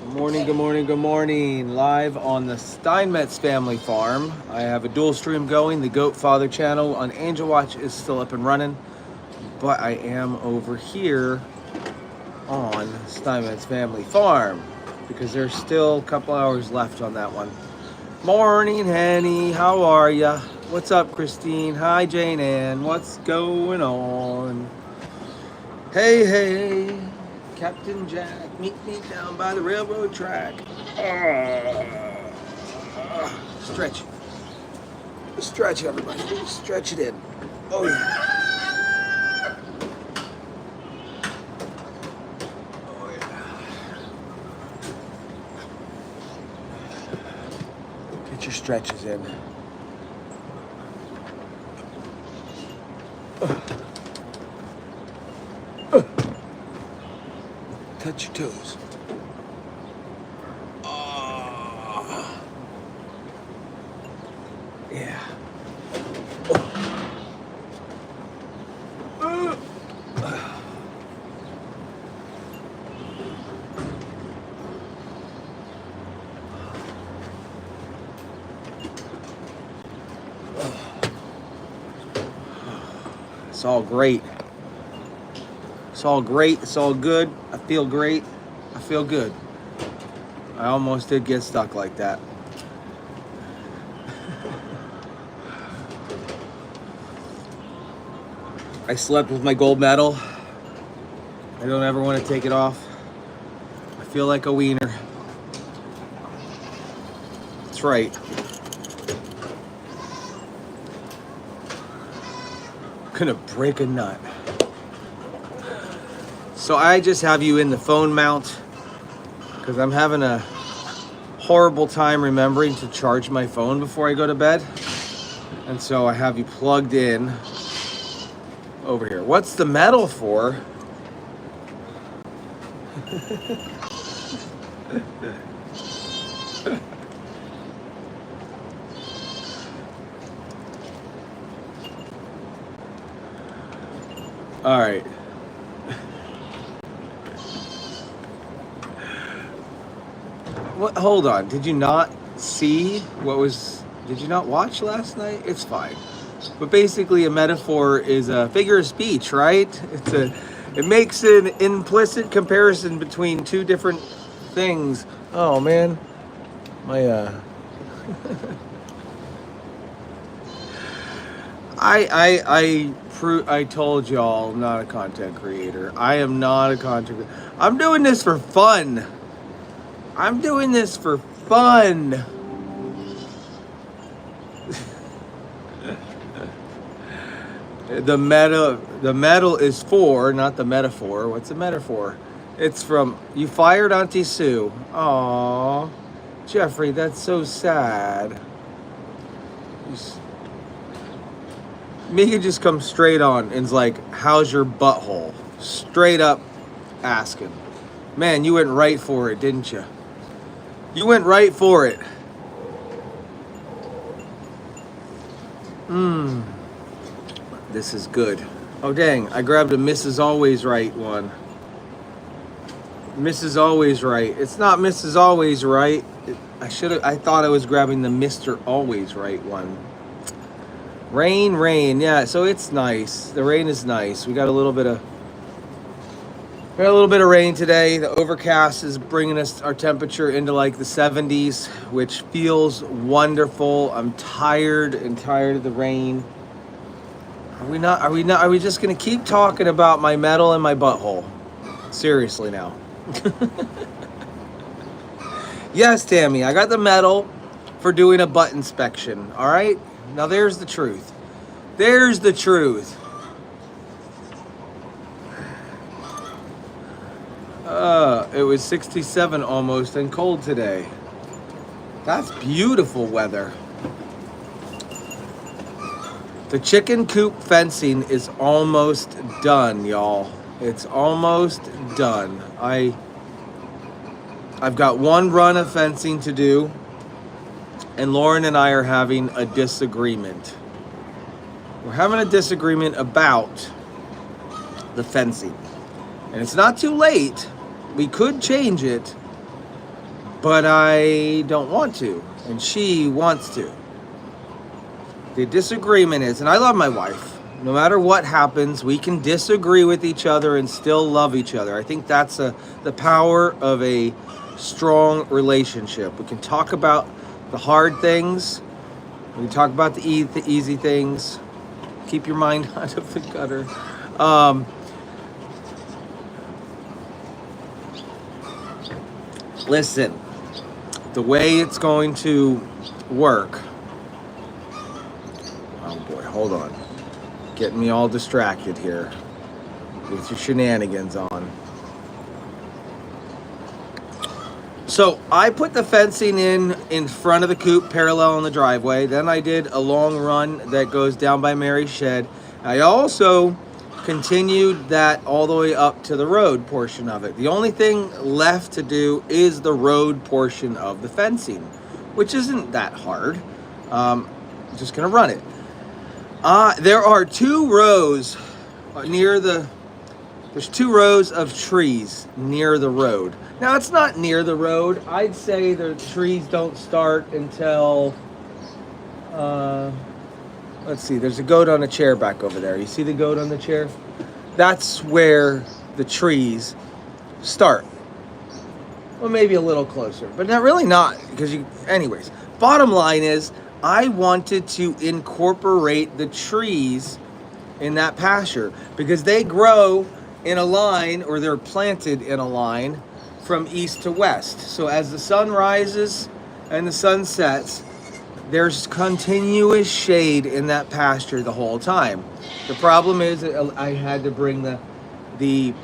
Good morning, good morning, good morning. Live on the Steinmetzfamilyfarm. I have a dual stream going. The Goat Father channel on Angel Watch is still up and running, but I am over here on Steinmetzfamilyfarm because there's still a couple hours left on that one. Morning, Henny. How are ya? What's up, Christine? Hi, Jane Ann. What's going on? Hey, hey. Captain Jack, meet me down by the railroad track. Stretch. Stretch, everybody. Stretch it in. Oh, yeah. Oh, yeah. Get your stretches in. Touch your toes. Oh. Yeah. It's all great. It's all great. It's all good. I feel great. I feel good. I almost did get stuck like that. I slept with my gold medal. I don't ever want to take it off. I feel like a wiener. That's right. I'm gonna break a nut. So I just have you in the phone mount because I'm having a horrible time remembering to charge my phone before I go to bed. And so I have you plugged in over here. What's the metal for? All right. What? Hold on. Did you not see what was? Did you not watch last night? It's fine. But basically, a metaphor is a figure of speech, right? It makes an implicit comparison between two different things. Oh man, my I told y'all I'm not a content creator. I am not a content creator. I'm doing this for fun. I'm doing this for fun. The metal is for, not the metaphor. What's a metaphor? It's from, you fired Auntie Sue. Aww. Jeffrey, that's so sad. Mika just comes straight on and's like, how's your butthole? Straight up asking. Man, you went right for it, didn't you? You went right for it. This is good. Oh dang, I grabbed a Mrs. Always Right one. Mrs. Always Right. It's not Mrs. Always Right. I thought I was grabbing the Mr. Always Right one. Rain. Yeah, so it's nice. The rain is nice. We got a little bit of rain today. The overcast is bringing us our temperature into like the 70s, which feels wonderful. I'm tired of the rain. Are we just gonna keep talking about my metal and my butthole? Seriously now. Yes, Tammy, I got the medal for doing a butt inspection. All right, now there's the truth. There's the truth. It was 67 almost and cold today. That's beautiful weather. The chicken coop fencing is almost done, y'all. It's almost done. I've got one run of fencing to do, and Lauren and I are having a disagreement. We're having a disagreement about the fencing. And it's not too late. We could change it, but I don't want to, and she wants to. The disagreement is, and I love my wife, no matter what happens, we can disagree with each other and still love each other. I think that's the power of a strong relationship. We can talk about the hard things, we can talk about the easy things. Keep your mind out of the gutter. Listen, the way it's going to work. Oh boy, hold on. Getting me all distracted here with your shenanigans on. So I put the fencing in front of the coop, parallel in the driveway. Then I did a long run that goes down by Mary's shed. I also continued that all the way up to the road portion of it. The only thing left to do is the road portion of the fencing, which isn't that hard. I'm just gonna run it. There are two rows there's two rows of trees near the road. Now it's not near the road. I'd say the trees don't start until, let's see, there's a goat on a chair back over there. You see the goat on the chair? That's where the trees start. Well, maybe a little closer, but not really not, because anyways, bottom line is, I wanted to incorporate the trees in that pasture because they grow in a line, or they're planted in a line from east to west. So as the sun rises and the sun sets, there's continuous shade in that pasture the whole time. The problem is I had to bring the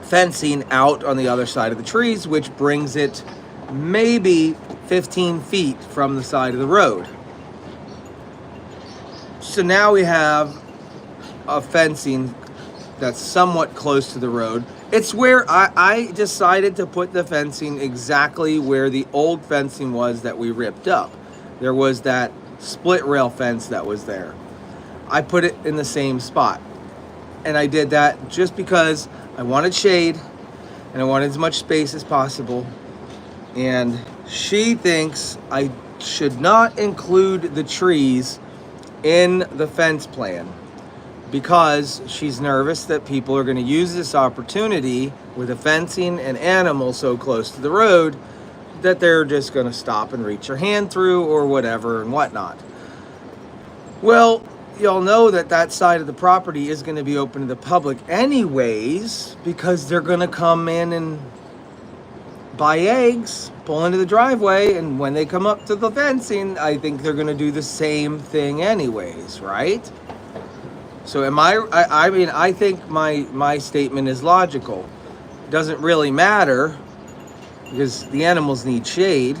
fencing out on the other side of the trees, which brings it maybe 15 feet from the side of the road. So now we have a fencing that's somewhat close to the road. It's where I decided to put the fencing exactly where the old fencing was that we ripped up. There was that split rail fence that was there. I put it in the same spot. And I did that just because I wanted shade and I wanted as much space as possible. And she thinks I should not include the trees in the fence plan because she's nervous that people are going to use this opportunity with the fencing and animals so close to the road that they're just going to stop and reach their hand through or whatever and whatnot. Well, y'all know that side of the property is going to be open to the public anyways because they're going to come in and buy eggs, pull into the driveway, and when they come up to the fencing, I think they're going to do the same thing anyways, right? So I think my statement is logical. It doesn't really matter because the animals need shade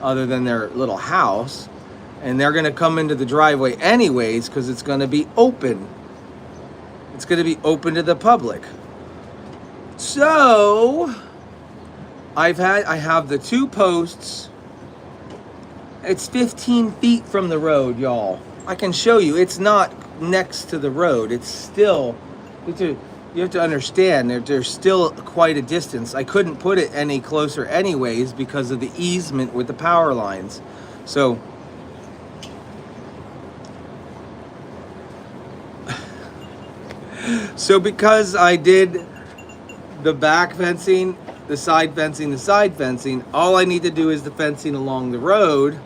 other than their little house, and they're going to come into the driveway anyways because it's going to be open. It's going to be open to the public. So I have the two posts. It's 15 feet from the road, y'all. I can show you. It's not next to the road. It's still, you have to understand, there's still quite a distance. I couldn't put it any closer anyways because of the easement with the power lines. So because I did the back fencing, the side fencing, all I need to do is the fencing along the road.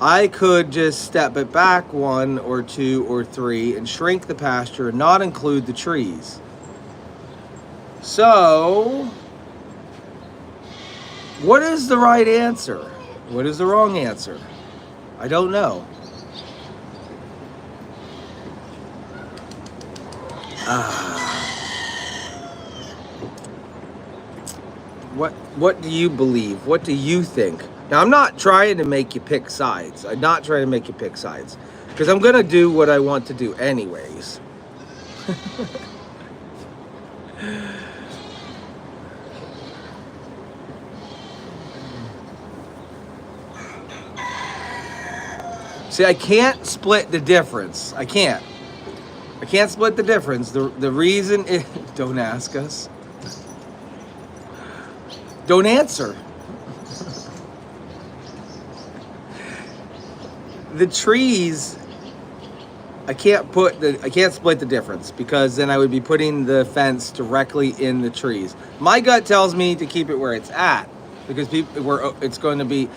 I could just step it back 1 or 2 or 3 and shrink the pasture and not include the trees. So, what is the right answer? What is the wrong answer? I don't know. What do you believe? What do you think? Now, I'm not trying to make you pick sides. I'm not trying to make you pick sides. Because I'm going to do what I want to do anyways. See, I can't split the difference. I can't split the difference. The reason is, don't ask us. Don't answer. the trees, I can't split the difference, because then I would be putting the fence directly in the trees. My gut tells me to keep it where it's at, because it's going to be.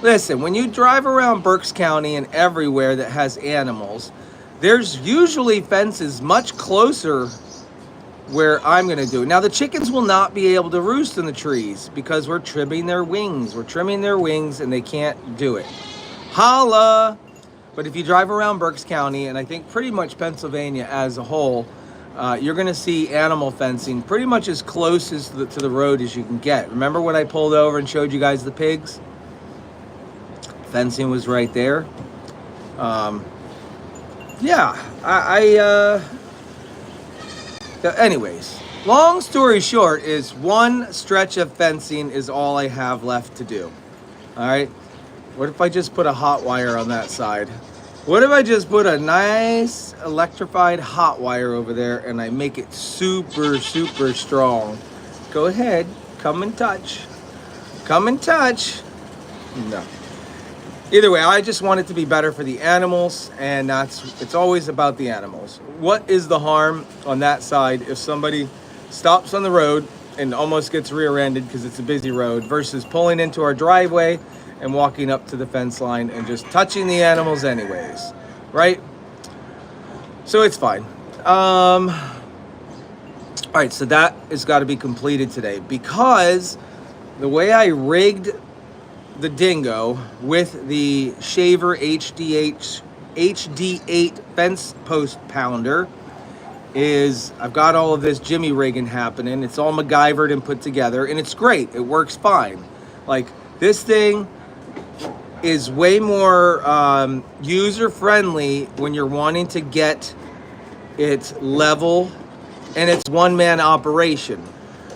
Listen, when you drive around Berks County and everywhere that has animals, there's usually fences much closer where I'm going to do it. Now, the chickens will not be able to roost in the trees because we're trimming their wings. We're trimming their wings and they can't do it. Holla! But if you drive around Berks County, and I think pretty much Pennsylvania as a whole, you're going to see animal fencing pretty much as close as to the road as you can get. Remember when I pulled over and showed you guys the pigs? Fencing was right there. Anyways, long story short is one stretch of fencing is all I have left to do. All right. What if I just put a hot wire on that side? What if I just put a nice electrified hot wire over there and I make it super, super strong? Go ahead. Come and touch. Come and touch. No. Either way, I just want it to be better for the animals, and it's always about the animals. What is the harm on that side if somebody stops on the road and almost gets rear-ended because it's a busy road, versus pulling into our driveway and walking up to the fence line and just touching the animals anyways, right? So it's fine. All right, so that has got to be completed today, because the way I rigged the dingo with the Shaver HD8 fence post pounder is I've got all of this Jimmy rigging happening. It's all MacGyvered and put together, and it's great. It works fine. Like, this thing is way more user-friendly when you're wanting to get it level, and it's one-man operation.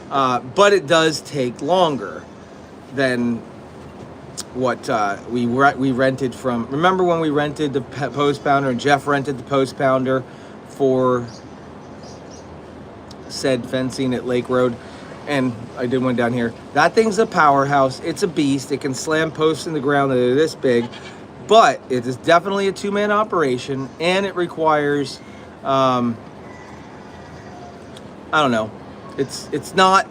But it does take longer than what we rented from. Remember when we rented the post pounder, and Jeff rented the post pounder for said fencing at Lake Road, and I did one down here. That thing's a powerhouse. It's a beast. It can slam posts in the ground that are this big, but it is definitely a two-man operation, and it requires I don't know. It's not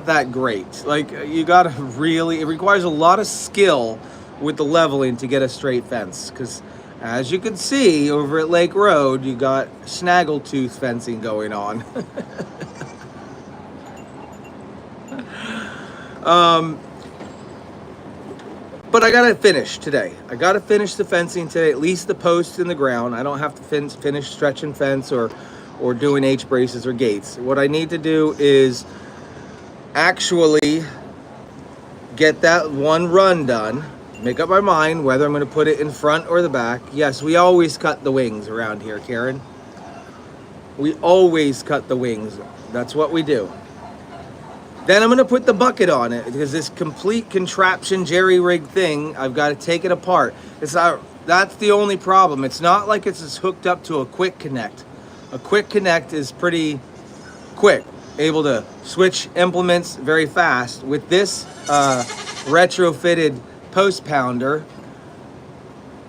that great. Like, you gotta really, it requires a lot of skill with the leveling to get a straight fence, because as you can see over at Lake Road, you got snaggletooth fencing going on. But I gotta finish today. I gotta finish the fencing today, at least the posts in the ground. I don't have to finish stretching fence or doing H braces or gates. What I need to do is actually get that one run done, make up my mind whether I'm going to put it in front or the back. Yes, we always cut the wings around here, Karen. We always cut the wings. That's what we do. Then I'm going to put the bucket on it, because this complete contraption jerry-rig thing, I've got to take it apart. That's the only problem. It's not like it's just hooked up to a quick connect. A quick connect is pretty quick, able to switch implements very fast. With this retrofitted post pounder,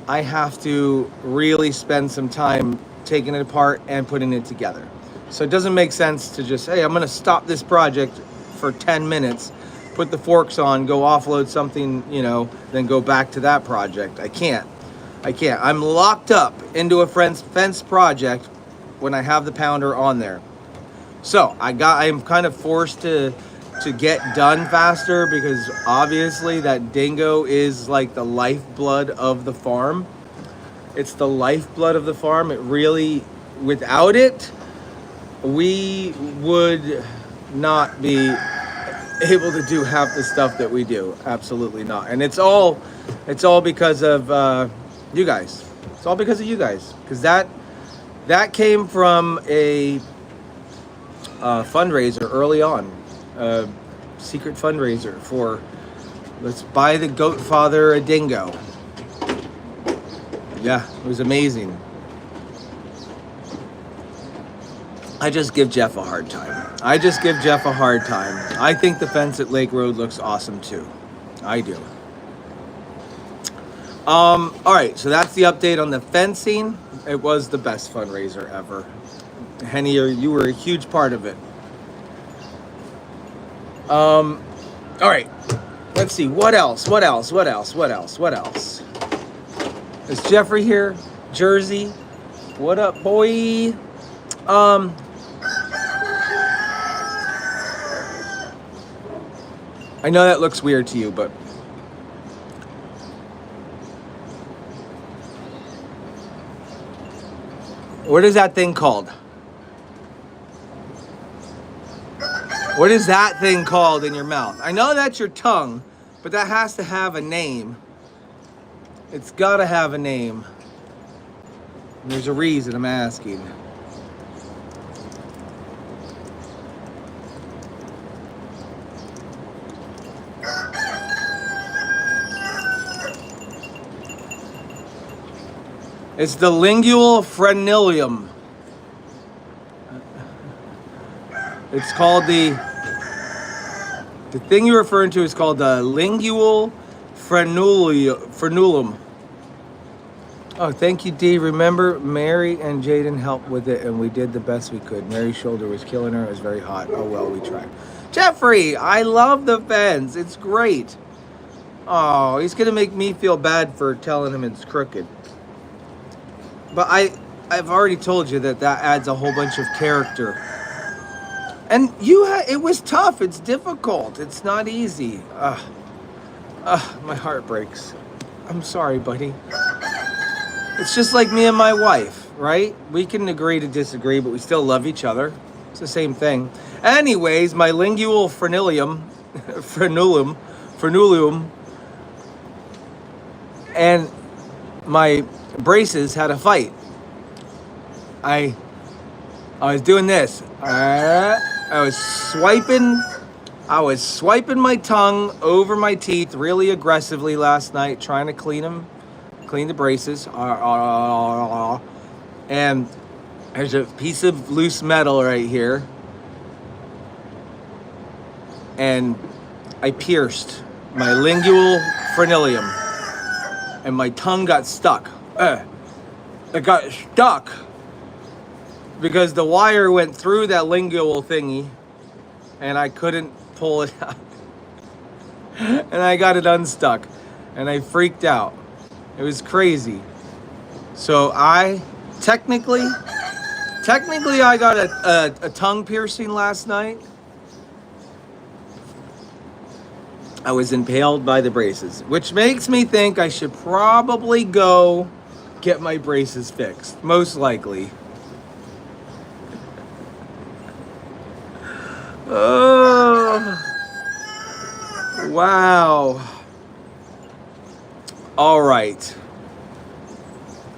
I have to really spend some time taking it apart and putting it together. So it doesn't make sense to just, hey, I'm going to stop this project for 10 minutes, put the forks on, go offload something, then go back to that project. I can't. I'm locked up into a fence project when I have the pounder on there. So I'm kind of forced to get done faster, because obviously that dingo is like the lifeblood of the farm. It's the lifeblood of the farm. It really, without it, we would not be able to do half the stuff that we do. Absolutely not. And it's all because of you guys. It's all because of you guys, because that came from a fundraiser early on, a secret fundraiser for, let's buy the goat father a dingo. Yeah, it was amazing. I just give Jeff a hard time. I think the fence at Lake Road looks awesome too. I do. All right, so that's the update on the fencing. It was the best fundraiser ever. Henny, you were a huge part of it. All right, let's see. What else? What else? What else? What else? What else? Is Jeffrey here? Jersey? What up, boy? I know that looks weird to you, but what is that thing called? What is that thing called in your mouth? I know that's your tongue, but that has to have a name. It's gotta have a name. And there's a reason I'm asking. It's the lingual frenulum. It's called the thing you're referring to is called the lingual frenulum. Oh, thank you, Dee. Remember, Mary and Jaden helped with it, and we did the best we could. Mary's shoulder was killing her. It was very hot. Oh, well, we tried. Jeffrey, I love the fence. It's great. Oh, he's going to make me feel bad for telling him it's crooked. But I've already told you that adds a whole bunch of character. And it was tough. It's difficult. It's not easy. My heart breaks. I'm sorry, buddy. It's just like me and my wife, right? We can agree to disagree, but we still love each other. It's the same thing. Anyways, my lingual frenulum, and my braces had a fight. I was doing this. I was swiping my tongue over my teeth really aggressively last night, trying to clean the braces. And there's a piece of loose metal right here. And I pierced my lingual frenulum. And my tongue got stuck. It got stuck because the wire went through that lingual thingy and I couldn't pull it out. And I got it unstuck and I freaked out. It was crazy. So I technically I got a tongue piercing last night. I was impaled by the braces, which makes me think I should probably go get my braces fixed, most likely. Oh, wow. All right.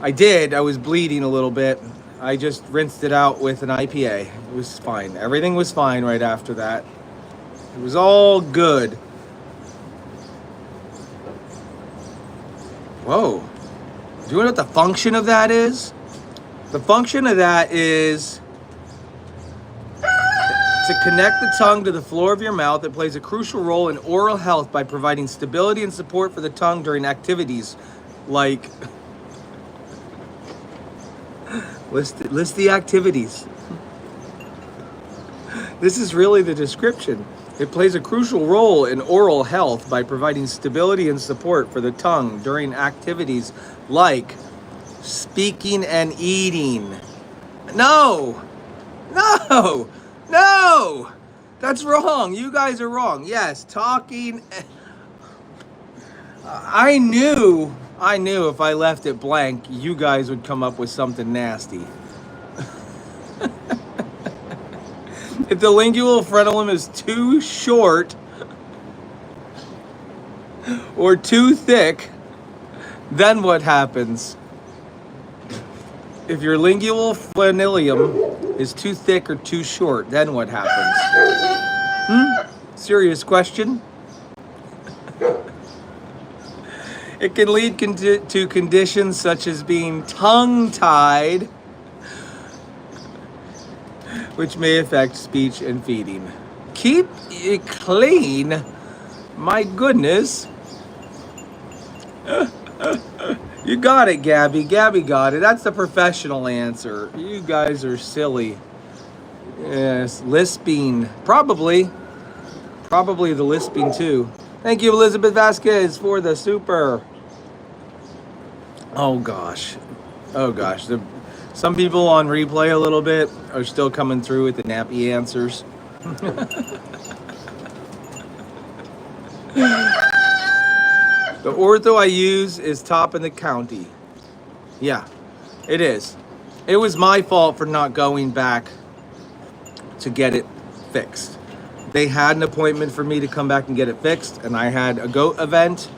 I was bleeding a little bit. I just rinsed it out with an IPA. It was fine. Everything was fine right after that. It was all good. Whoa. Do you know what the function of that is? The function of that is to connect the tongue to the floor of your mouth. It plays a crucial role in oral health by providing stability and support for the tongue during activities like... List the activities. This is really the description. It plays a crucial role in oral health by providing stability and support for the tongue during activities like speaking and eating. No! That's wrong. You guys are wrong. Yes, talking. I knew if I left it blank, you guys would come up with something nasty. If the lingual frenulum is too short or too thick, then what happens? If your lingual frenulum is too thick or too short, then what happens? Serious question. It can lead to conditions such as being tongue-tied, which may affect speech and feeding. Keep it clean. My goodness. You got it, Gabby. Gabby got it. That's the professional answer. You guys are silly. Yes, lisping. Probably the lisping too. Thank you, Elizabeth Vasquez, for the super. Oh gosh. Oh gosh. Some people on replay a little bit are still coming through with the nappy answers. The ortho I use is top in the county. Yeah, it is. It was my fault for not going back to get it fixed. They had an appointment for me to come back and get it fixed, and I had a goat event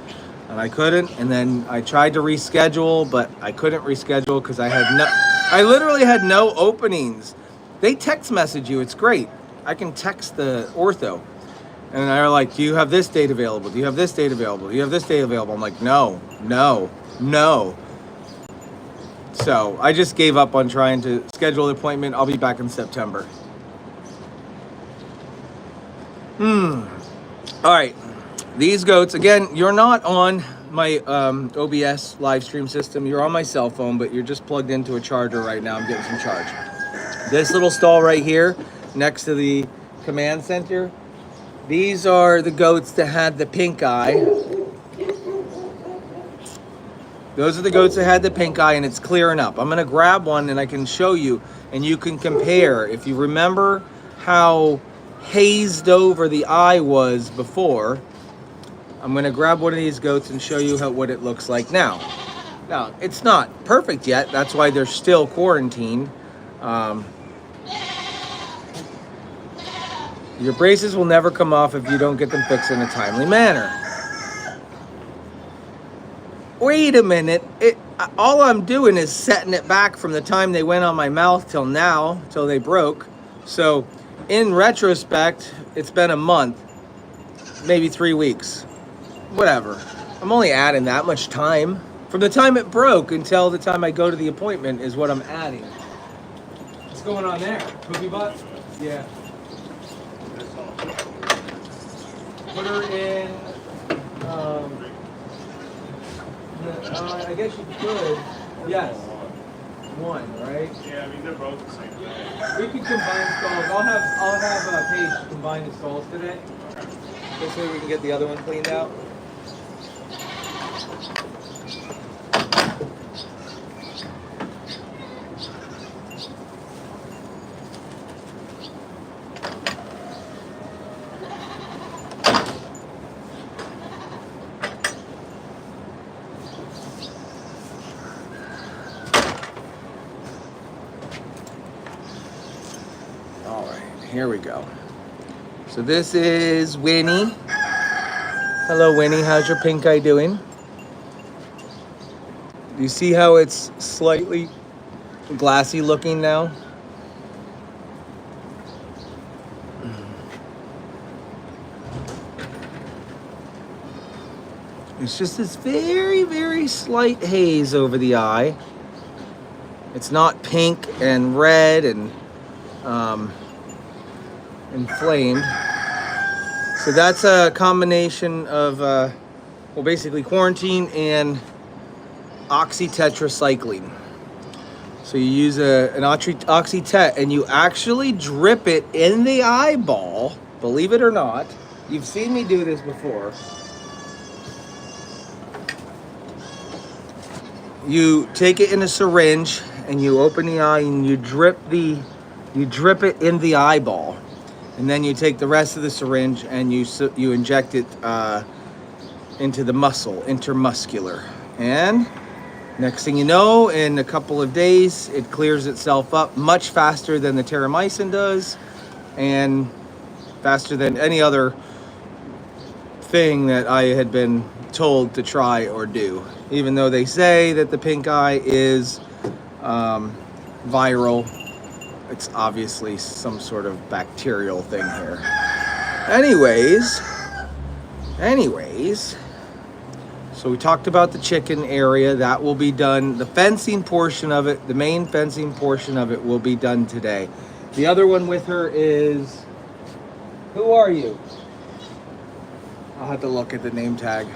and I couldn't, and then I tried to reschedule, but I couldn't reschedule because I literally had no openings. They text message you. It's great. I can text the ortho. And they're like, do you have this date available? Do you have this date available? Do you have this date available? I'm like, no. So I just gave up on trying to schedule the appointment. I'll be back in September. All right. These goats, again, you're not on my OBS live stream system. You're on my cell phone, but you're just plugged into a charger right now. I'm getting some charge. This little stall right here next to the command center. These are the goats that had the pink eye. Those are the goats that had the pink eye, and it's clearing up. I'm gonna grab one and I can show you, and you can compare. If you remember how hazed over the eye was before, I'm gonna grab one of these goats and show you what it looks like now. Now, it's not perfect yet. That's why they're still quarantined. Your braces will never come off if you don't get them fixed in a timely manner. Wait a minute. All I'm doing is setting it back from the time they went on my mouth till now, till they broke. So in retrospect, it's been a month, maybe 3 weeks, whatever. I'm only adding that much time. From the time it broke until the time I go to the appointment is what I'm adding. What's going on there? Cookie butt? Yeah. Put her in, I guess you could, yes, one, right? Yeah, I mean, they're both the same thing. We can combine stalls. I'll have Paige combine the stalls today. This way we can get the other one cleaned out. Here we go. So this is Winnie. Hello, Winnie. How's your pink eye doing? Do you see how it's slightly glassy looking now? It's just this very, very slight haze over the eye. It's not pink and red and inflamed. So that's a combination of, well, basically quarantine and oxytetracycline. So you use an oxytet and you actually drip it in the eyeball, believe it or not. You've seen me do this before. You take it in a syringe and you open the eye and you drip it in the eyeball. And then you take the rest of the syringe and you inject it into the muscle, intermuscular. And next thing you know, in a couple of days, it clears itself up much faster than the terramycin does, and faster than any other thing that I had been told to try or do. Even though they say that the pink eye is viral, it's obviously some sort of bacterial thing here. Anyways, so we talked about the chicken area. That will be done. The fencing portion of it, the main fencing portion of it will be done today. The other one with her is, who are you? I'll have to look at the name tag.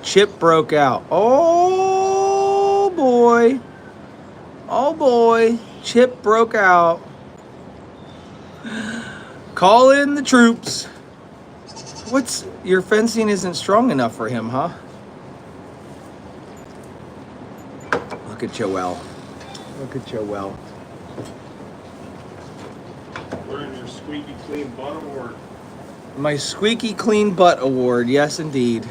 Chip broke out. Oh boy. Oh boy. Chip broke out. Call in the troops. Your fencing isn't strong enough for him, huh? Look at Joel. Look at Joel. We're in your squeaky clean butt award. My squeaky clean butt award. Yes, indeed.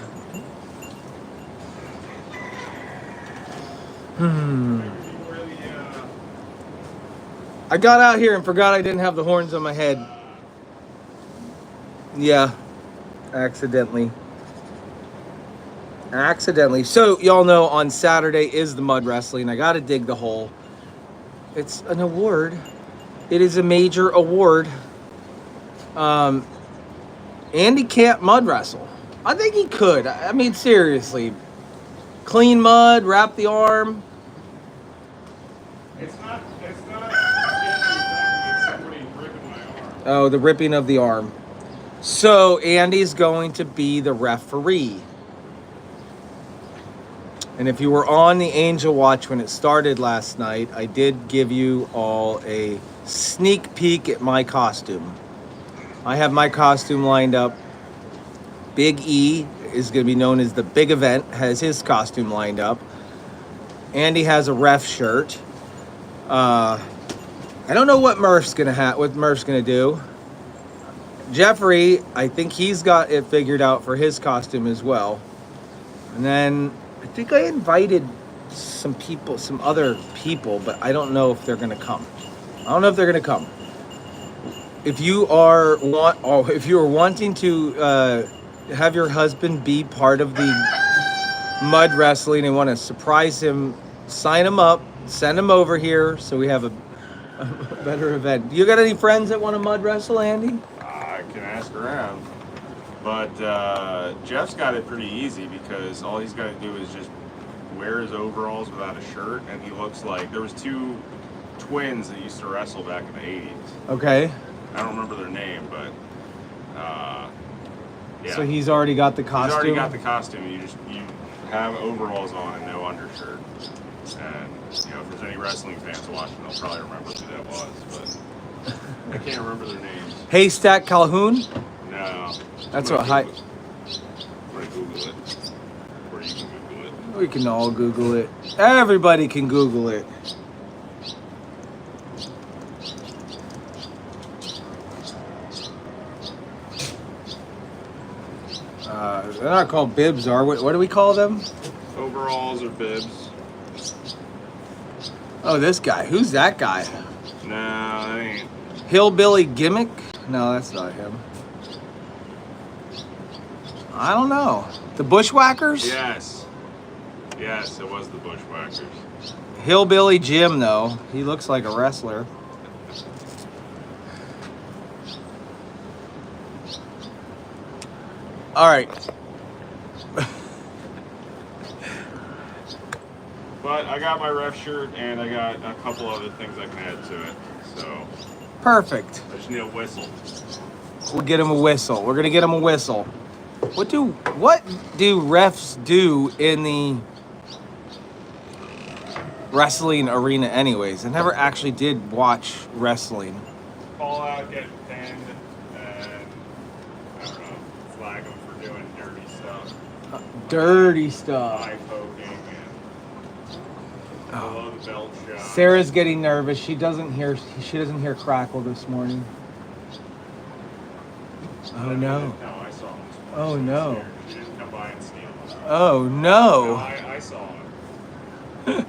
I got out here and forgot I didn't have the horns on my head. Yeah, accidentally. So y'all know on Saturday is the mud wrestling. I gotta dig the hole. It's an award. It is a major award. Andy can't mud wrestle. I think he could. I mean, seriously. Clean mud, wrap the arm. It's not somebody ripping my arm. Oh, the ripping of the arm. So Andy's going to be the referee. And if you were on the Angel Watch when it started last night, I did give you all a sneak peek at my costume. I have my costume lined up. Big E is going to be known as the Big Event, has his costume lined up. Andy has a ref shirt. I don't know what Murph's going to do. Jeffrey, I think he's got it figured out for his costume as well. And then I think I invited some other people, but I don't know if they're going to come. If you are wanting to have your husband be part of the mud wrestling and want to surprise him, sign him up, send him over here so we have a better event. You got any friends that want to mud wrestle, Andy? I can ask around. But Jeff's got it pretty easy because all he's got to do is just wear his overalls without a shirt, and he looks like there was two twins that used to wrestle back in the 80s. Okay. I don't remember their name, but yeah. So he's already got the costume? He's already got the costume. You have overalls on and no undershirt. And, if there's any wrestling fans watching, they'll probably remember who that was, but I can't remember their names. Haystack Calhoun? No. That's what I'm gonna Google it. Or you can Google it. We can all Google it. Everybody can Google it. They're not called bibs, are we? What do we call them? Overalls or bibs. Oh, this guy. Who's that guy? No, that ain't. Hillbilly Gimmick? No, that's not him. I don't know. The Bushwhackers? Yes. Yes, it was the Bushwhackers. Hillbilly Jim, though. He looks like a wrestler. All right. But I got my ref shirt and I got a couple other things I can add to it. So Perfect. I just need a whistle. We'll get him a whistle. We're gonna get him a whistle. What do refs do in the wrestling arena anyways? I never actually did watch wrestling. Call out, get pinned, and I don't know, flag them for doing dirty stuff. Dirty stuff. Eye poking and below the belt shot. Sarah's getting nervous. She doesn't hear Crackle this morning. Oh no. No, I saw him. Oh no. She didn't come by and steal them. Oh No, no. I saw him.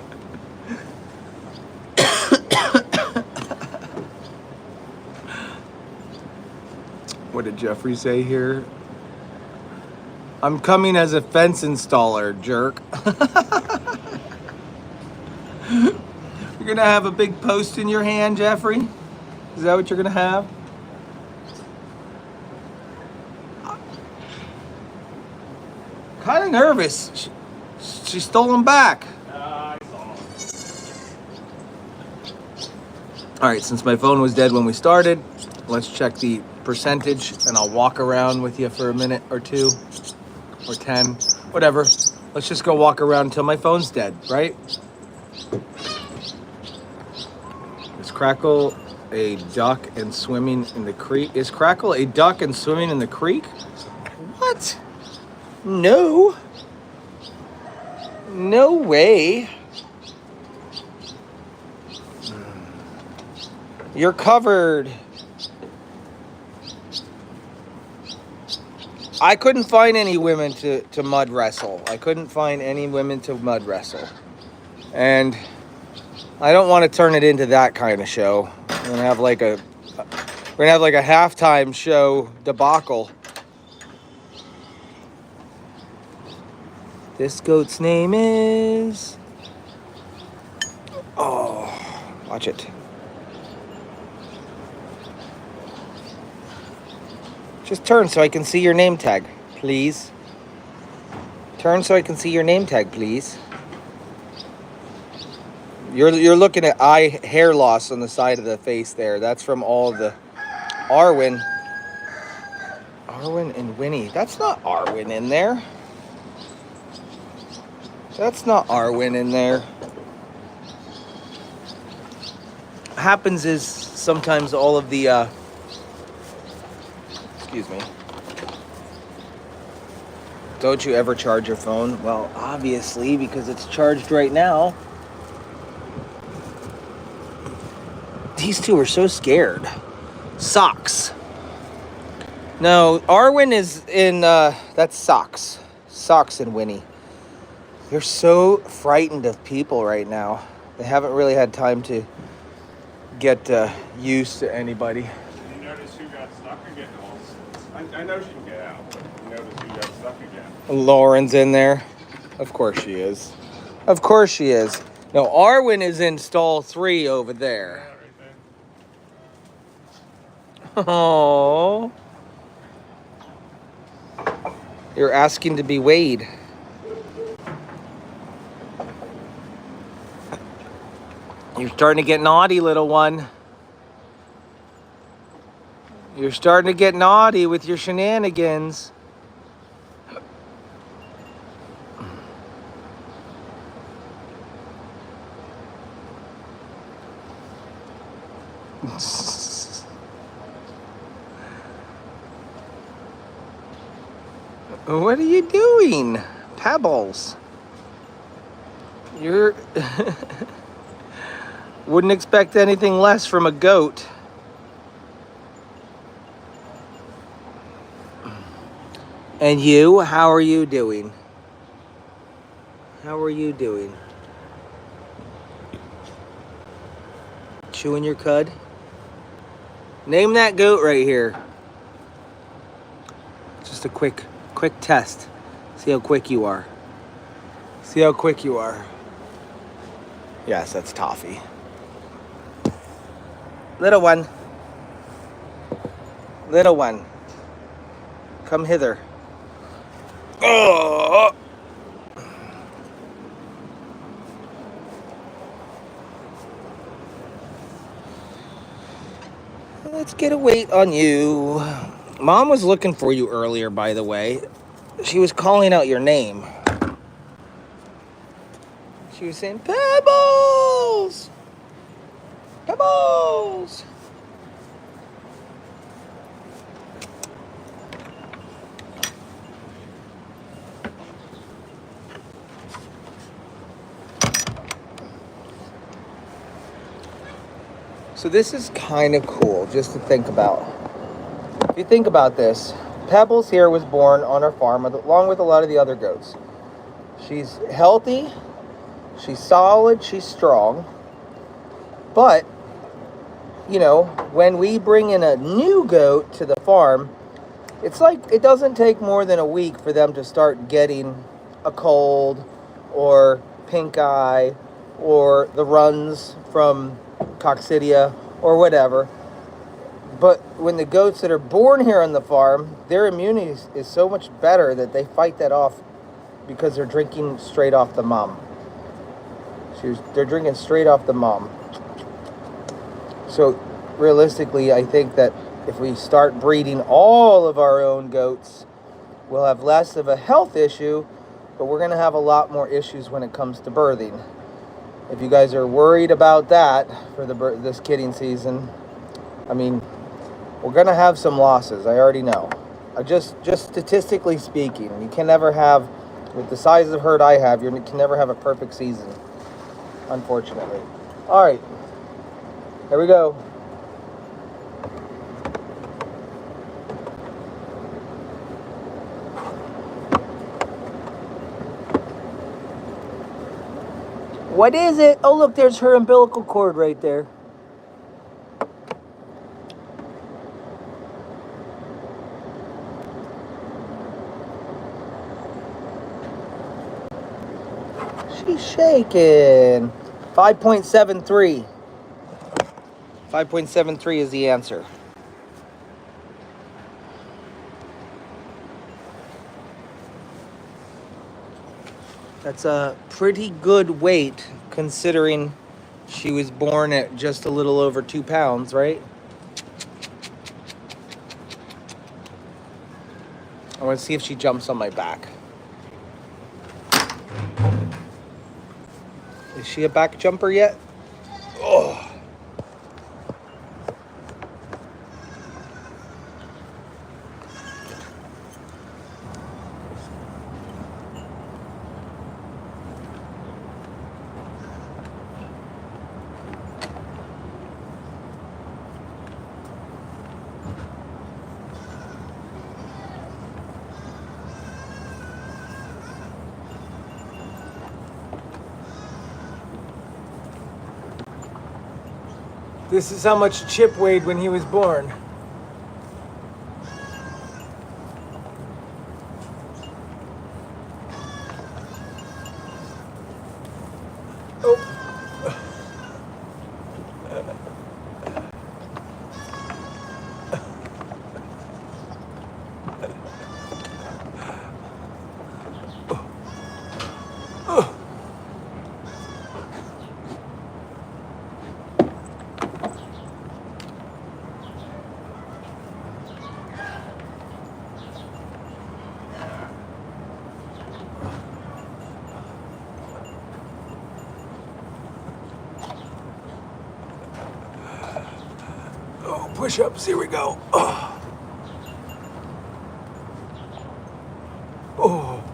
What did Jeffrey say here? I'm coming as a fence installer, jerk. You're gonna have a big post in your hand, Jeffrey? Is that what you're gonna have? Kind of nervous. She stole him back. I saw him. All right, since my phone was dead when we started, let's check the percentage and I'll walk around with you for a minute or two or 10, whatever. Let's just go walk around until my phone's dead, right? Is Crackle a duck and swimming in the creek? Is Crackle a duck and swimming in the creek? What? No. No way. You're covered. I couldn't find any women to mud wrestle. I couldn't find any women to mud wrestle. And I don't want to turn it into that kind of show. We're gonna have like a halftime show debacle. This goat's name is... Oh, watch it. Just turn so I can see your name tag, please. Turn so I can see your name tag, please. You're looking at hair loss on the side of the face there. That's from all the Arwen and Winnie. That's not Arwen in there. That's not Arwen in there. Happens is sometimes all of the excuse me. Don't you ever charge your phone? Well, obviously, because it's charged right now. These two are so scared. Socks. No, Arwen is in, that's Socks. Socks and Winnie. They're so frightened of people right now. They haven't really had time to get used to anybody. Did you notice who got stuck again? I know she can get out, but you notice who got stuck again? Lauren's in there. Of course she is. Of course she is. No, Arwen is in stall 3 over there. Oh. You're asking to be weighed. You're starting to get naughty, little one. You're starting to get naughty with your shenanigans. What are you doing? Pebbles. You're... Wouldn't expect anything less from a goat. And you, how are you doing? How are you doing? Chewing your cud? Name that goat right here. Just a quick test. See how quick you are. See how quick you are. Yes, that's Toffee. Little one. Little one. Come hither. Oh! Let's get a weight on you. Mom was looking for you earlier, by the way. She was calling out your name. She was saying, Pebbles! Pebbles! So this is kind of cool just to think about. If you think about this, Pebbles here was born on our farm along with a lot of the other goats. She's healthy, she's solid, she's strong. But, you know, when we bring in a new goat to the farm, it's like it doesn't take more than a week for them to start getting a cold or pink eye or the runs from coccidia or whatever. But when the goats that are born here on the farm, their immunity is so much better that they fight that off because they're drinking straight off the mom. They're drinking straight off the mom. So realistically, I think that if we start breeding all of our own goats, we'll have less of a health issue but we're going to have a lot more issues when it comes to birthing. If you guys are worried about that for this kidding season, I mean, we're going to have some losses. I already know. Just statistically speaking, you can never have, with the size of herd I have, you can never have a perfect season, unfortunately. All right, here we go. What is it? Oh, look, there's her umbilical cord right there. She's shaking. 5.73. 5.73 is the answer. That's a pretty good weight considering she was born at just a little over 2 pounds, right? I want to see if she jumps on my back. Is she a back jumper yet? Oh. This is how much Chip weighed when he was born. Push-ups, here we go. Oh. Oh.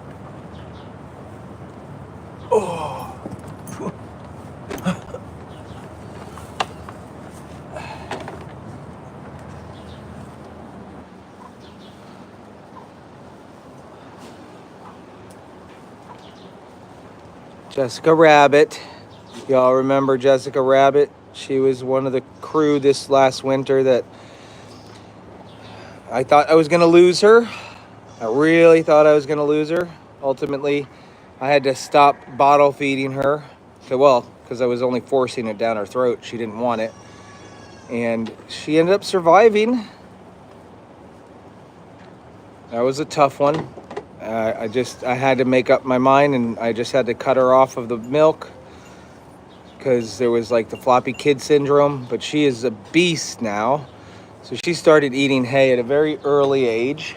Oh. Jessica Rabbit. Y'all remember Jessica Rabbit? She was one of the crew this last winter that I thought I was going to lose her. I really thought I was going to lose her. Ultimately, I had to stop bottle feeding her. Because I was only forcing it down her throat. She didn't want it. And she ended up surviving. That was a tough one. I had to make up my mind, and I just had to cut her off of the milk because there was like the floppy kid syndrome. But she is a beast now. So she started eating hay at a very early age.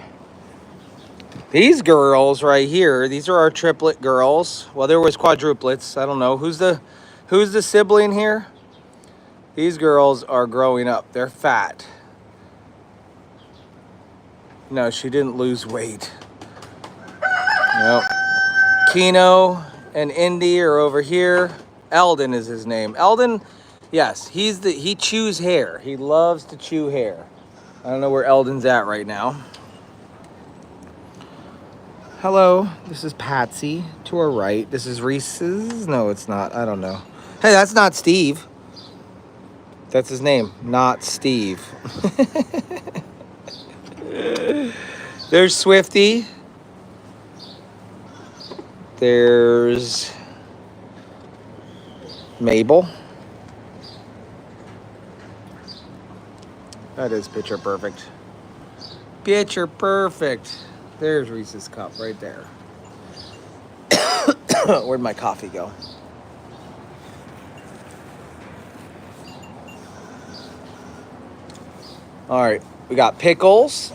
These girls right here, these are our triplet girls. Well, there was quadruplets. I don't know. Who's the sibling here? These girls are growing up. They're fat. No, she didn't lose weight. Nope. Kino and Indy are over here. Eldon is his name. Eldon, yes, he chews hair. He loves to chew hair. I don't know where Eldon's at right now. Hello, this is Patsy to our right. This is Reese's. No, it's not. I don't know. Hey, that's not Steve. That's his name, not Steve. There's Swifty. There's Mabel. That is picture perfect. Picture perfect. There's Reese's cup right there. Where'd my coffee go? All right, we got Pickles,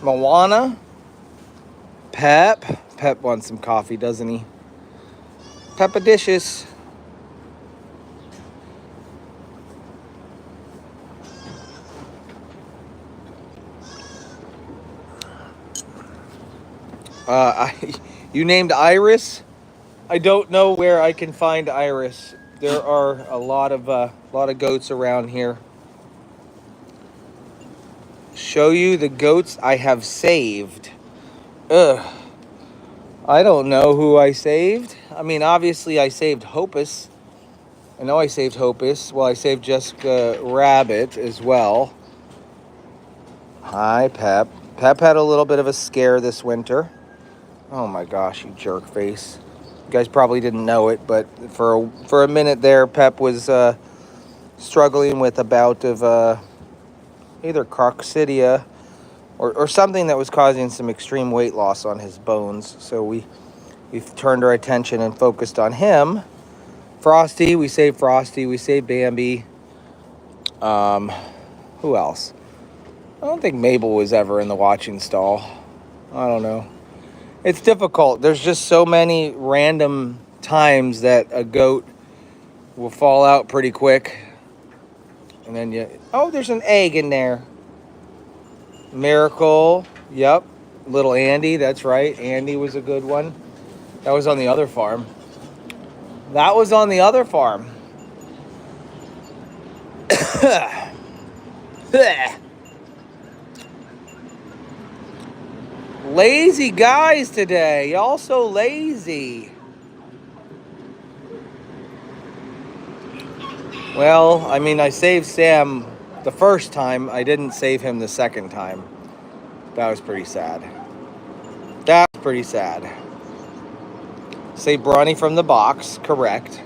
Moana, Pep. Pep wants some coffee, doesn't he? Peppadicious. You named Iris? I don't know where I can find Iris. There are a lot of goats around here. Show you the goats I have saved. Ugh. I don't know who I saved. I mean, obviously I saved Hopus. I know I saved Hopus. Well, I saved Jessica Rabbit as well. Hi, Pep. Pep had a little bit of a scare this winter. Oh my gosh, you jerk face. You guys probably didn't know it, but for a minute there, Pep was struggling with a bout of either coccidia or something that was causing some extreme weight loss on his bones. So we've turned our attention and focused on him. Frosty, we saved Frosty. We saved Bambi. Who else? I don't think Mabel was ever in the watching stall. I don't know. It's difficult. There's just so many random times that a goat will fall out pretty quick. And then oh, there's an egg in there. Miracle. Yep. Little Andy. That's right. Andy was a good one. That was on the other farm. That was on the other farm. Lazy guys today. Y'all so lazy. Well, I mean, I saved Sam the first time. I didn't save him the second time. That was pretty sad. That was pretty sad. Save Bronny from the box. Correct.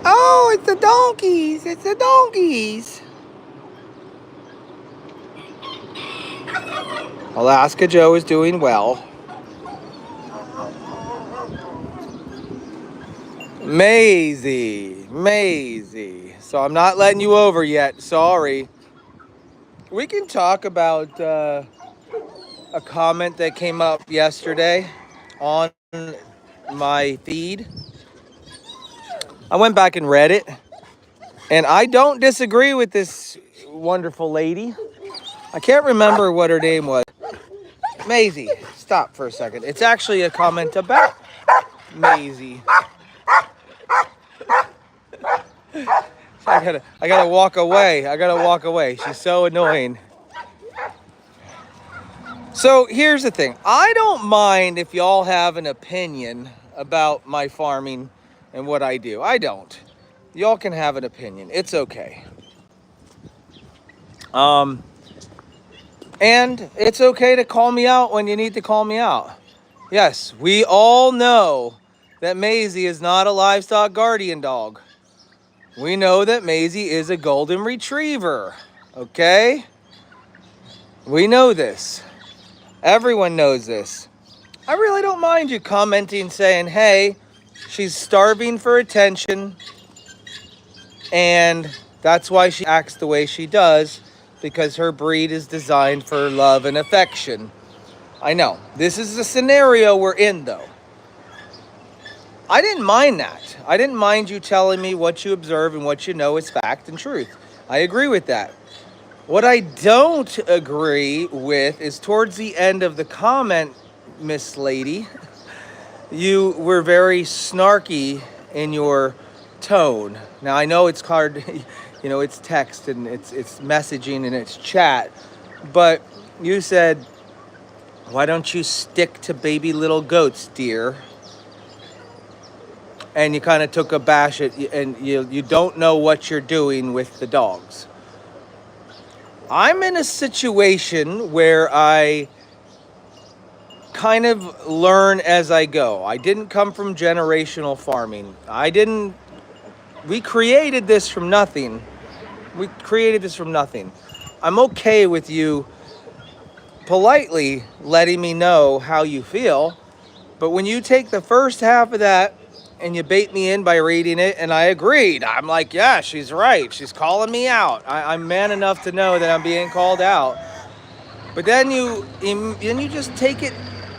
Oh, it's the donkeys. It's the donkeys. Alaska Joe is doing well. Maisie. So I'm not letting you over yet. Sorry. We can talk about a comment that came up yesterday on my feed. I went back and read it, and I don't disagree with this wonderful lady. I can't remember what her name was. Maisie, stop for a second. It's actually a comment about Maisie. I gotta walk away. She's so annoying. So here's the thing. I don't mind if y'all have an opinion about my farming and what I do. I don't. Y'all can have an opinion. It's okay. And it's okay to call me out when you need to call me out. Yes, we all know that Maisie is not a livestock guardian dog. We know that Maisie is a golden retriever. Okay? We know this. Everyone knows this. I really don't mind you commenting saying, hey, she's starving for attention, and that's why she acts the way she does, because her breed is designed for love and affection. I know. This is the scenario we're in, though. I didn't mind that. I didn't mind you telling me what you observe and what you know is fact and truth. I agree with that. What I don't agree with is towards the end of the comment, Miss Lady, you were very snarky in your tone. Now, I know it's hard, it's text and it's messaging and it's chat, but you said, why don't you stick to baby little goats, dear? And you kind of took a bash at, and you don't know what you're doing with the dogs. I'm in a situation where I kind of learn as I go. I didn't come from generational farming. We created this from nothing. I'm okay with you politely letting me know how you feel, but when you take the first half of that and you bait me in by reading it, and I agreed. I'm like, yeah, she's right. She's calling me out. I'm man enough to know that I'm being called out. But then you just take it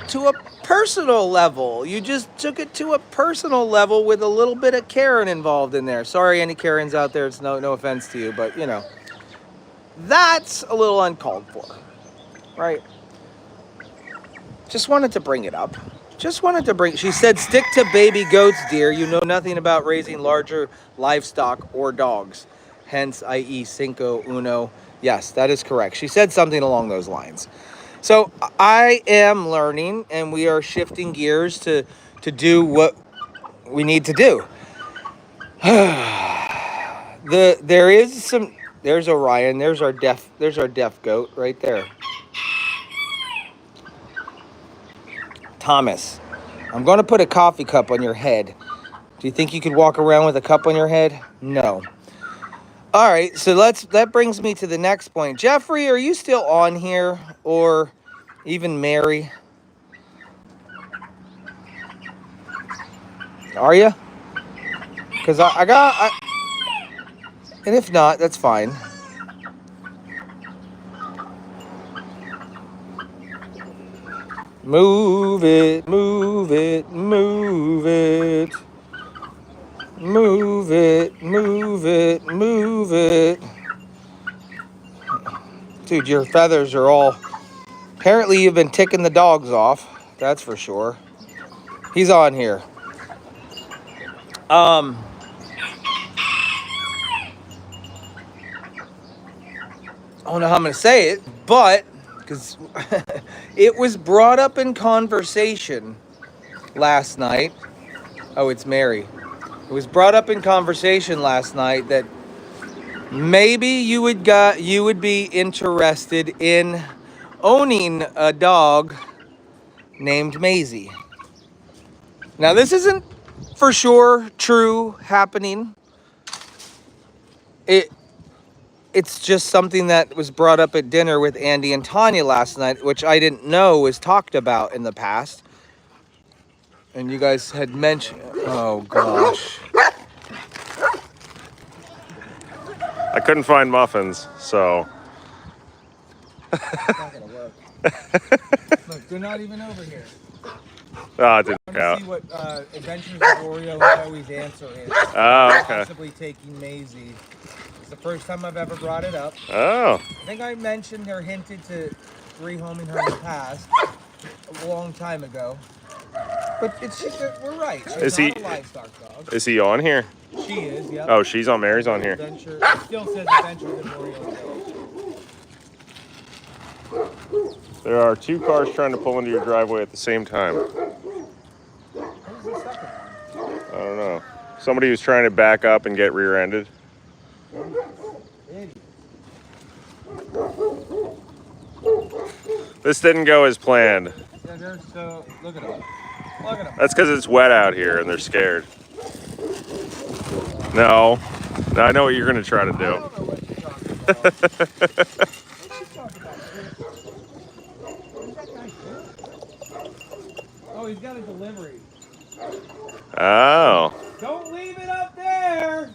to a personal level. You just took it to a personal level with a little bit of Karen involved in there. Sorry, any Karens out there. It's no offense to you, but you know, that's a little uncalled for, right? Just wanted to bring it up. Just wanted to bring. She said, "Stick to baby goats, dear. You know nothing about raising larger livestock or dogs. Hence, i.e., cinco uno." Yes, that is correct. She said something along those lines. So I am learning, and we are shifting gears to do what we need to do. There is some. There's Orion. There's our deaf goat right there. Thomas, I'm going to put a coffee cup on your head. Do you think you could walk around with a cup on your head? No. All right, so that brings me to the next point. Jeffrey, are you still on here, or even Mary? Are you? Because and if not, that's fine. Move it, move it, move it. Move it, move it, move it. Dude, your feathers are all... Apparently you've been ticking the dogs off. That's for sure. He's on here. I don't know how I'm going to say it, but... Because it was brought up in conversation last night. Oh, it's Mary. It was brought up in conversation last night that maybe you would be interested in owning a dog named Maisie. Now, this isn't for sure true happening. It's just something that was brought up at dinner with Andy and Tanya last night, which I didn't know was talked about in the past. And you guys had mentioned... Oh, gosh. I couldn't find muffins, so... It's not gonna work. Look, they're not even over here. Oh, it didn't I work want to out. see what Adventures of Oreo and Chloe's answer is. Oh, okay. Possibly taking Maisie. It's the first time I've ever brought it up. Oh. I think I mentioned or hinted to rehoming her in the past, a long time ago. But we're right. She's not a livestock dog. Is he on here? She is, yep. Oh, she's on. Mary's on here. Adventure, it still says Adventures of Oreo. There are two cars trying to pull into your driveway at the same time. Who's the second one? I don't know. Somebody was trying to back up and get rear-ended. This didn't go as planned. Yeah, they're so... Look at them. Look at them. That's because it's wet out here and they're scared. No, I know what you're going to try to do. I don't know what you're talking about. What's she talking about? Where's that guy going? Oh, he's got a delivery. Oh. Don't leave it up there!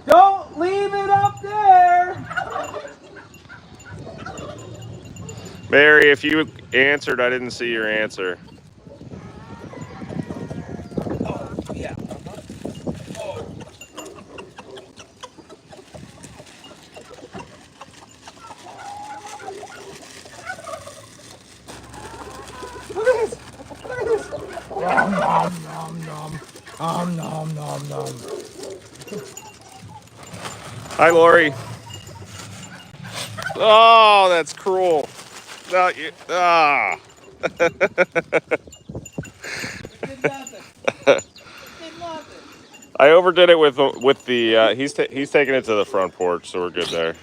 Don't leave it up there! Mary, if you answered, I didn't see your answer. Oh, yeah. Oh. Look at this! Look at this! Nom, nom, nom, nom. Nom, nom, nom, nom. Hi, Lori. Oh, that's cruel. No, you, ah. It did nothing. It did nothing. I overdid it with the. He's taking it to the front porch, so we're good there.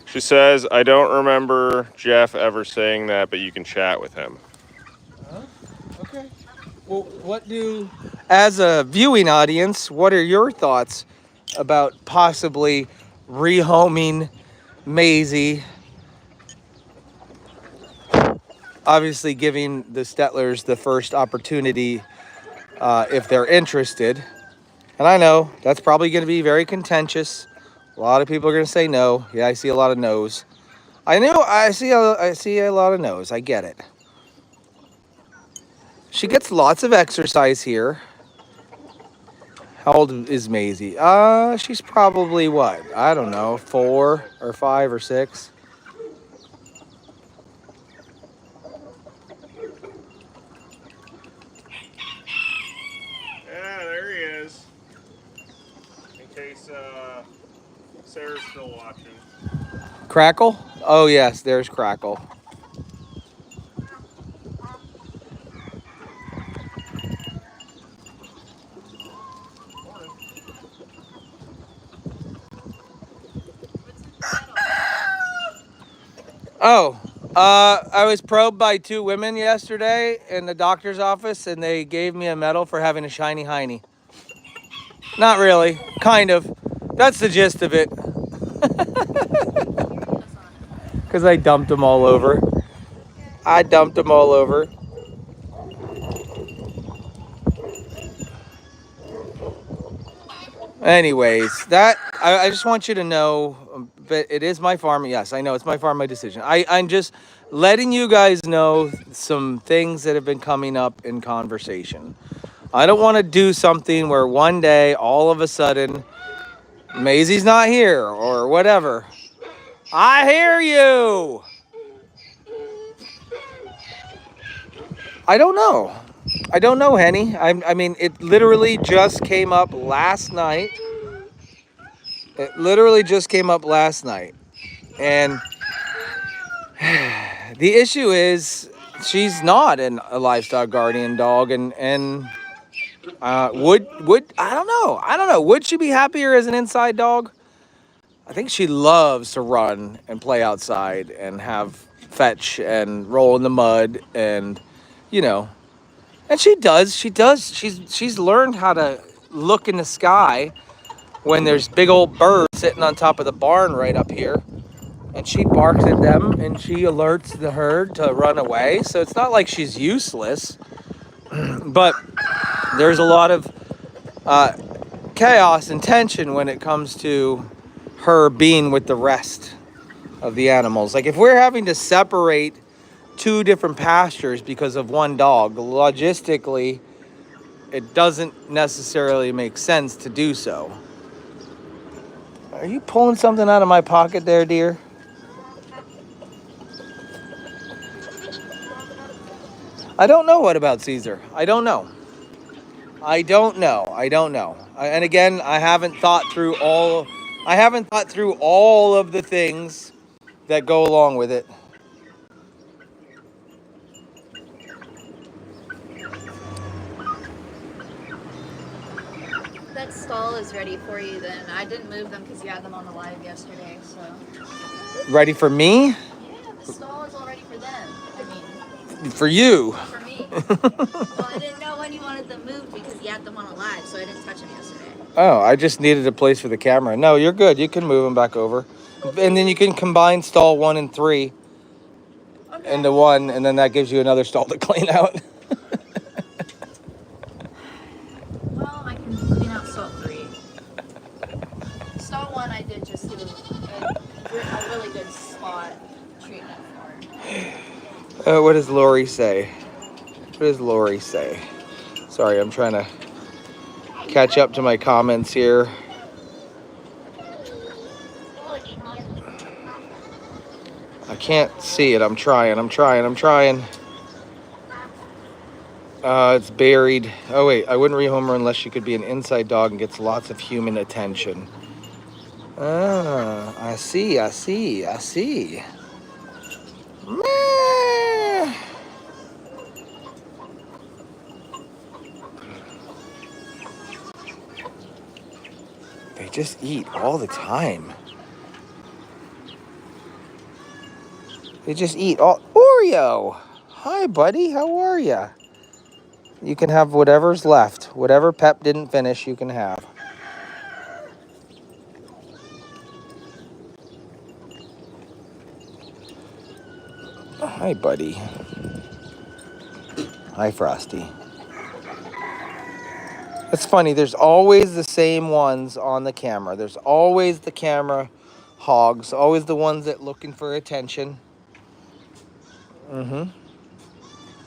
She says, "I don't remember Jeff ever saying that, but you can chat with him." Okay. Well, as a viewing audience, what are your thoughts about possibly rehoming Maisie? Obviously giving the Stetlers the first opportunity if they're interested. And I know that's probably going to be very contentious A lot of people are gonna say no. Yeah, I see a lot of no's. I see a lot of no's. I get it. She gets lots of exercise here. How old is Maisie? She's probably what? I don't know, 4 or 5 or 6. Yeah, there he is. In case Sarah's still watching. Crackle? Oh yes, there's Crackle. Oh, I was probed by 2 women yesterday in the doctor's office, and they gave me a medal for having a shiny hiney. Not really, kind of. That's the gist of it. Because I dumped them all over. I dumped them all over. Anyways, I just want you to know, but it is my farm. Yes, I know it's my farm, my decision. I'm just letting you guys know some things that have been coming up in conversation. I don't want to do something where one day, all of a sudden, Maisie's not here or whatever. I hear you. I don't know. I don't know, Henny. I mean, it literally just came up last night. It literally just came up last night. And the issue is she's not a livestock guardian dog, and would I don't know, would she be happier as an inside dog? I think she loves to run and play outside and have fetch and roll in the mud, and you know, and she does. She's learned how to look in the sky when there's big old birds sitting on top of the barn right up here, and she barks at them and she alerts the herd to run away. So it's not like she's useless, but there's a lot of chaos and tension when it comes to her being with the rest of the animals. Like if we're having to separate 2 different pastures because of one dog, logistically, it doesn't necessarily make sense to do so. Are you pulling something out of my pocket there, dear? I don't know what about Caesar. I don't know. And again, I haven't thought through all of the things that go along with it. That stall is ready for you then. I didn't move them because you had them on the live yesterday, so. Ready for me? Yeah, the stall is all ready for them. I mean. For you. For me. Well, I didn't know when you wanted them moved because you had them on a live, so I didn't touch them yesterday. Oh, I just needed a place for the camera. No, you're good. You can move them back over. Okay. And then you can combine stall 1 and 3 into one, and then that gives you another stall to clean out. Well, I can clean out stall 3. Stall 1, I did just do a really good spot treatment for. What does Lori say? What does Lori say? Sorry, I'm trying to catch up to my comments here. I can't see it. I'm trying. It's buried. Oh, wait. I wouldn't rehome her unless she could be an inside dog and gets lots of human attention. I see. Meh. They just eat all the time. They just eat all... Oreo! Hi, buddy. How are ya? You can have whatever's left. Whatever Pep didn't finish, you can have. Hi, buddy. Hi, Frosty. It's funny, there's always the same ones on the camera. There's always the camera hogs, always the ones that looking for attention. Mm-hmm.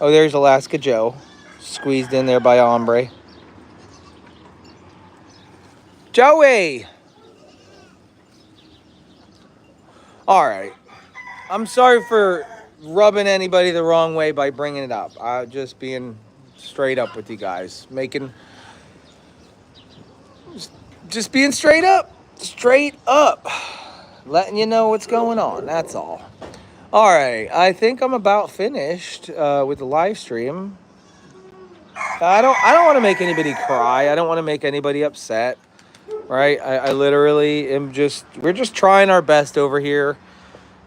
Oh, there's Alaska Joe, squeezed in there by Ombre. Joey! All right. I'm sorry for rubbing anybody the wrong way by bringing it up. I'm just being straight up with you guys. Just being straight up. Straight up. Letting you know what's going on. That's all. All right. I think I'm about finished with the live stream. I don't want to make anybody cry. I don't want to make anybody upset. Right? I literally am we're just trying our best over here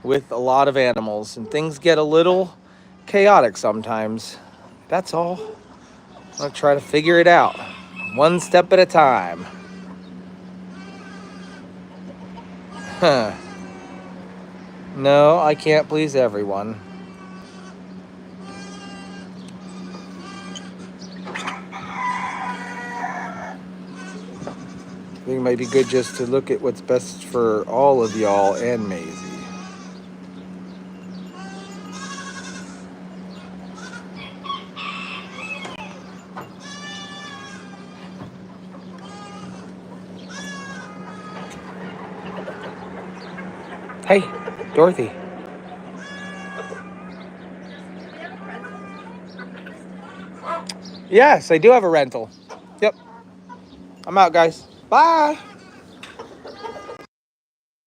with a lot of animals, and things get a little chaotic sometimes. That's all. I'm gonna try to figure it out one step at a time. Huh. No, I can't please everyone. I think it might be good just to look at what's best for all of y'all and Maisie. Hey, Dorothy. Yes, I do have a rental. Yep. I'm out, guys. Bye.